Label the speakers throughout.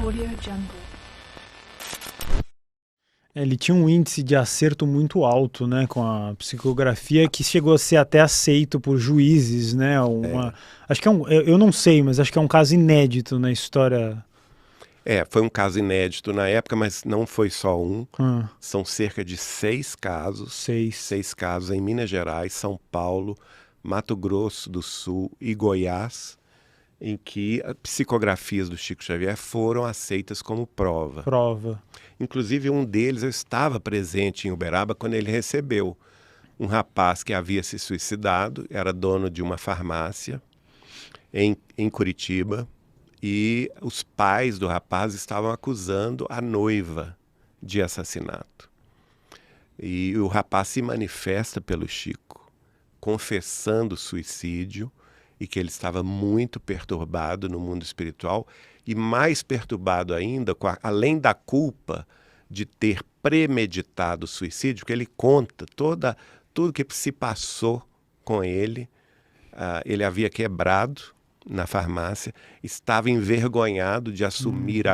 Speaker 1: AudioJungle.
Speaker 2: Ele tinha um índice de acerto muito alto, né, com a psicografia, que chegou a ser até aceito por juízes, né? Acho que eu não sei, mas acho que é um caso inédito na história.
Speaker 3: Foi um caso inédito na época, mas não foi só um.
Speaker 2: Ah,
Speaker 3: São cerca de 6 casos. 6 casos em Minas Gerais, São Paulo, Mato Grosso do Sul e Goiás, em que as psicografias do Chico Xavier foram aceitas como prova. Inclusive, um deles eu estava presente em Uberaba quando ele recebeu um rapaz que havia se suicidado, era dono de uma farmácia em Curitiba, e os pais do rapaz estavam acusando a noiva de assassinato. E o rapaz se manifesta pelo Chico, confessando o suicídio e que ele estava muito perturbado no mundo espiritual e mais perturbado ainda, além da culpa de ter premeditado o suicídio, que ele conta tudo que se passou com ele. Ele havia quebrado na farmácia, estava envergonhado de assumir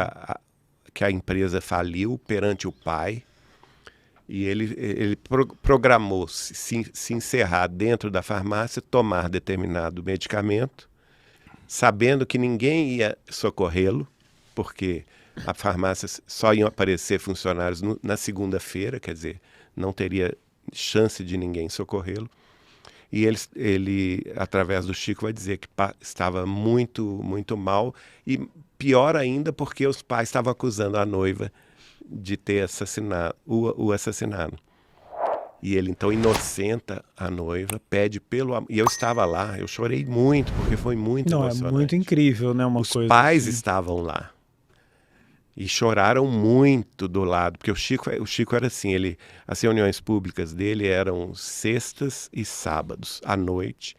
Speaker 3: que a empresa faliu perante o pai. E ele programou se encerrar dentro da farmácia, tomar determinado medicamento, sabendo que ninguém ia socorrê-lo, porque a farmácia só iam aparecer funcionários na segunda-feira, quer dizer, não teria chance de ninguém socorrê-lo. E ele, através do Chico, vai dizer que estava muito, muito mal, e pior ainda porque os pais estavam acusando a noiva de ter o assassinado. E ele então inocenta a noiva, pede pelo amor. E eu estava lá, eu chorei muito, porque foi muito emocionante.
Speaker 2: É muito incrível, né?
Speaker 3: Os pais estavam lá e choraram muito do lado, porque o Chico era assim, as reuniões públicas dele eram sextas e sábados, à noite,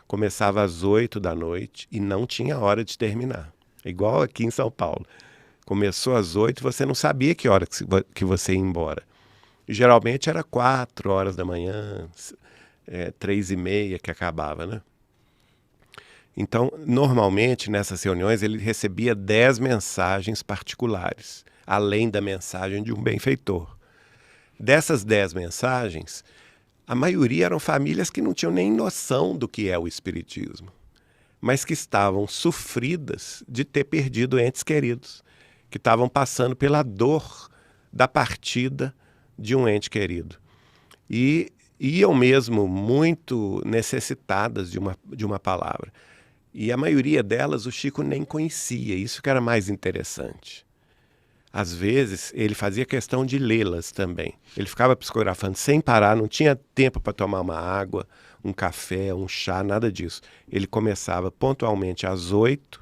Speaker 3: começava às 8 da noite e não tinha hora de terminar, igual aqui em São Paulo. Começou às 8, você não sabia que hora que você ia embora. E, geralmente era 4 horas da manhã, 3h30 que acabava, né? Então, normalmente, nessas reuniões, ele recebia 10 mensagens particulares, além da mensagem de um benfeitor. Dessas 10 mensagens, a maioria eram famílias que não tinham nem noção do que é o espiritismo, mas que estavam sofridas de ter perdido entes queridos, que estavam passando pela dor da partida de um ente querido. E iam mesmo muito necessitadas de uma palavra. E a maioria delas o Chico nem conhecia, isso que era mais interessante. Às vezes, ele fazia questão de lê-las também. Ele ficava psicografando sem parar, não tinha tempo para tomar uma água, um café, um chá, nada disso. Ele começava pontualmente às 8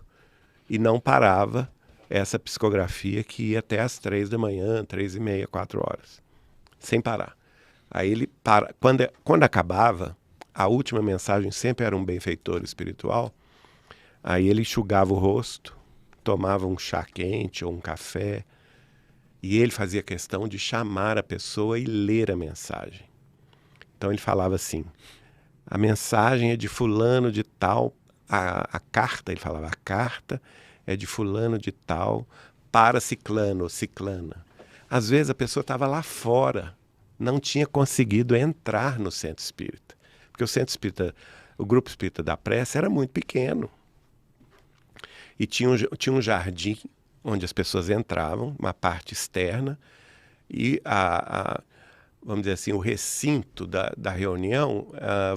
Speaker 3: e não parava essa psicografia que ia até às 3 da manhã, 3h30, 4 horas, sem parar. Aí ele quando acabava, a última mensagem sempre era um benfeitor espiritual, aí ele enxugava o rosto, tomava um chá quente ou um café, e ele fazia questão de chamar a pessoa e ler a mensagem. Então ele falava assim, a mensagem é de fulano de tal, a carta, ele falava, a carta é de fulano de tal para ciclano ou ciclana. Às vezes a pessoa estava lá fora, não tinha conseguido entrar no centro espírita. Porque o grupo espírita da prece era muito pequeno. E tinha um jardim onde as pessoas entravam, uma parte externa, e vamos dizer assim, o recinto da reunião,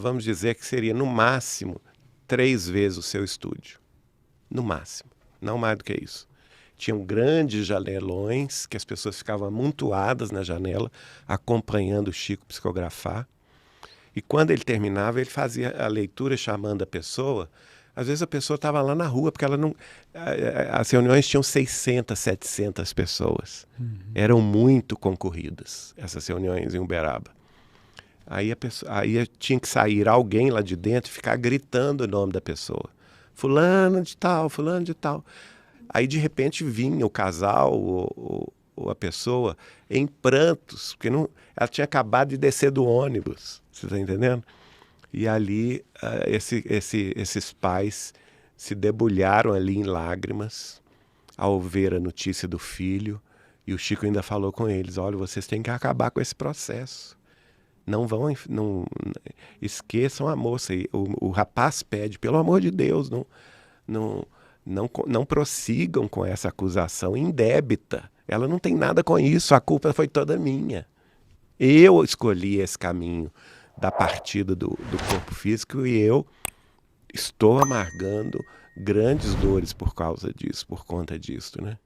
Speaker 3: vamos dizer que seria no máximo 3 vezes o seu estúdio. No máximo, não mais do que isso. Tinham grandes janelões que as pessoas ficavam amontoadas na janela, acompanhando o Chico psicografar. E quando ele terminava, ele fazia a leitura chamando a pessoa. Às vezes a pessoa estava lá na rua, porque as reuniões tinham 600, 700 pessoas. Eram muito concorridas, essas reuniões em Uberaba. Aí tinha que sair alguém lá de dentro e ficar gritando o nome da pessoa. Fulano de tal, fulano de tal. Aí, de repente, vinha o casal ou a pessoa em prantos, porque ela tinha acabado de descer do ônibus, você está entendendo? E ali, esses pais se debulharam ali em lágrimas ao ver a notícia do filho. E o Chico ainda falou com eles: olha, vocês têm que acabar com esse processo. Não esqueçam a moça. E o rapaz pede, pelo amor de Deus, não prossigam com essa acusação indébita. Ela não tem nada com isso, a culpa foi toda minha. Eu escolhi esse caminho da partida do corpo físico e eu estou amargando grandes dores por causa disso, por conta disso, né?